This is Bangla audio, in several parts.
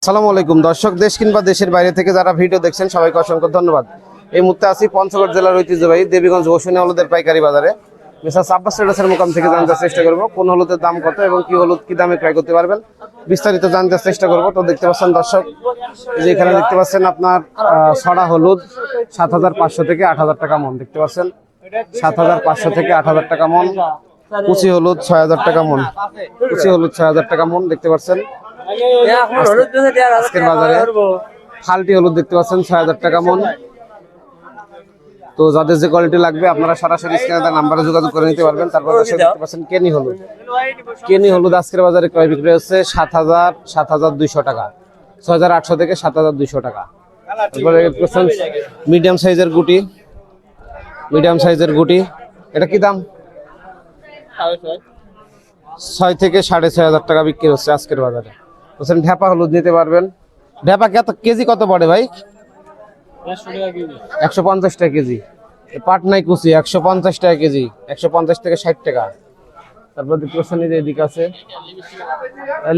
আসসালামু আলাইকুম দর্শক, দেশ কিংবা দেশের বাইরে থেকে যারা ভিডিও দেখছেন সবাইকে অসংখ্য ধন্যবাদ। এই মুহূর্তে আছি পঞ্চগড় জেলার ঐতিহ্যবাহী দেবীগঞ্জ বসুনিয়া হলুদের পাইকারি বাজারে। মিসেস আব্বাস ট্রেডার্সের মোকাম থেকে জানতে চেষ্টা করব কোন হলুদের দাম কত এবং কি হলুদ কি দামে ক্রয় করতে পারবেন, বিস্তারিত জানতে চেষ্টা করব। তো দেখতে পাচ্ছেন দর্শক, যে এখানে দেখতে পাচ্ছেন আপনার ছড়া হলুদ ৭৫০০ থেকে ৮০০০ টাকা মন। দেখতে পাচ্ছেন ৭৫০০ থেকে ৮০০০ টাকা মন। কুচি হলুদ ৬০০০ টাকা মন। কুচি হলুদ ৬০০০ টাকা মন দেখতে পাচ্ছেন আজকের বাজারে। খালটি হলুদ দেখতে পাচ্ছেন ৬০০০ টাকা মন। তো যাদের যে কোয়ালিটি লাগবে আপনারা সরাসরি স্ক্রিনে নাম্বারে যোগাযোগ করে নিতে পারবেন। তারপর দেখতে পাচ্ছেন কেনি হলুদ। কেনি হলুদ আজকের বাজারে ক্রয় বিক্রি হচ্ছে ৭,২০০ টাকা, ৬,৮০০ থেকে ৭,২০০ টাকা। তারপরে দেখতে পাচ্ছেন মিডিয়াম সাইজের গুটি। মিডিয়াম সাইজের গুটি এটা কি দাম? ৬ থেকে ৬,৫০০ টাকা বিক্রি হচ্ছে আজকের বাজারে। বলছেন ঢেপা হলুদ নিতে পারবেন। ঢেপা কেজি কত পড়ে ভাই? ১৫০ টাকা কেজি। পাটনাই কুচি ১৫০ টাকা কেজি, ১৫০ থেকে ৬০ টাকা। তারপর দেখতে পাচ্ছেন এই যে এদিকে আছে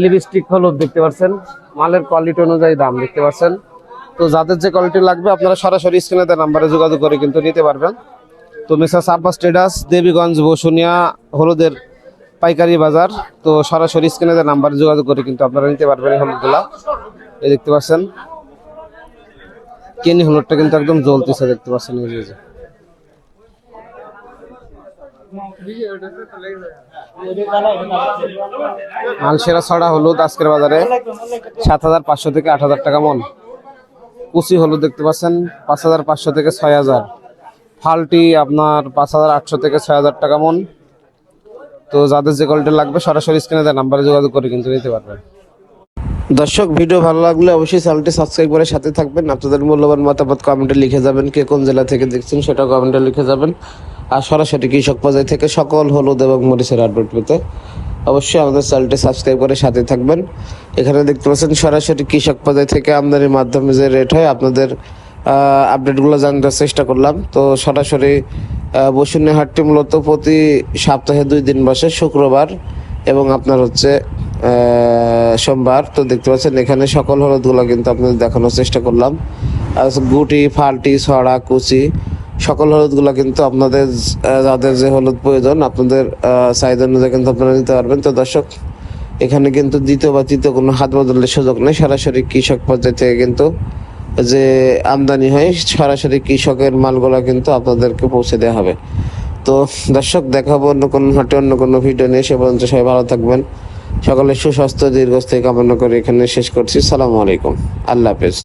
লিপস্টিক হলুদ দেখতে পাচ্ছেন, মালের কোয়ালিটি অনুযায়ী দাম দেখতে পাচ্ছেন। তো যাদের যে কোয়ালিটি লাগবে আপনারা সরাসরি স্ক্রিনে দেওয়া নাম্বারে যোগাযোগ করে কিন্তু নিতে পারবেন। তো মিসেস আব্বাস ট্রেডার্স দেবীগঞ্জ বসুনিয়া হলুদের পাইকারি বাজার। তো সরাসরি স্ক্রিনে দেওয়া নাম্বারে যোগাযোগ করে কিন্তু আপনারা নিতে পারবেন এই হলুদগুলা। এই দেখতে পাচ্ছেন কেনি হলুদটা কিন্তু একদম জ্বলতেছে দেখতে পাচ্ছেন। এই যে মালসেরা ছড়া হলুদ আজকের বাজারে ৭৫০০ থেকে ৮০০০ টাকা মন। কুচি হলুদ দেখতে পাচ্ছেন ৫৫০০ থেকে ৬০০০। ফালটি আপনার ৫৮০০ থেকে ৬০০০ টাকা মন। তো যাদের যে কোয়ালিটি লাগবে সরাসরি স্ক্রিনে দেওয়া নাম্বারে যোগাযোগ করে কিন্তু নিতে পারবেন। দর্শক, ভিডিও ভালো লাগলে অবশ্যই চ্যানেলটি সাবস্ক্রাইব করে সাথে থাকবেন। আপনাদের মূল্যবান মতামত কমেন্টে লিখে যাবেন, কে কোন জেলা থেকে দেখছেন সেটা কমেন্টে লিখে যাবেন। আর সরাসরি কৃষক পর্যায় থেকে সকল হলুদ এবং মরিচের আপডেট পেতে অবশ্যই আমাদের চ্যানেলটি সাবস্ক্রাইব করে সাথে থাকবেন। এখানে দেখতে পাচ্ছেন সরাসরি কৃষক পর্যায় থেকে আমদানির মাধ্যমে যে রেট হয় আপনাদের আপডেটগুলো জানার চেষ্টা করলাম। তো সরাসরি বসুনিয়া হাটটি মূলত প্রতি সপ্তাহে 2 দিন বসে, শুক্রবার এবং আপনার হচ্ছে সোমবার। তো দেখতে পাচ্ছেন এখানে সকল হলুদগুলো কিন্তু আপনাদের দেখানোর চেষ্টা করলাম। গুটি, ফালটি, ছড়া, কুচি সকল হলুদগুলো কিন্তু আপনাদের যাদের যে হলুদ প্রয়োজন আপনাদের চাহিদা অনুযায়ী কিন্তু আপনারা নিতে পারবেন। তো দর্শক, এখানে কিন্তু দ্বিতীয় বা তৃতীয় কোনো হাত বদলের সুযোগ নেই। সরাসরি কৃষক পর্যায় থেকে কিন্তু যে আমদানি হয় সরাসরি কৃষকের মালগুলো কিন্তু আপনাদেরকে পৌঁছে দেওয়া হবে। তো দর্শক, দেখাবো অন্য কোনো হাটে অন্য কোনো ভিডিও নিয়ে। সে পর্যন্ত সবাই ভালো থাকবেন। সকলের সুস্বাস্থ্য দীর্ঘস্থায়ী কামনা করে এখানে শেষ করছি। সালামু আলাইকুম, আল্লাহ হাফেজ।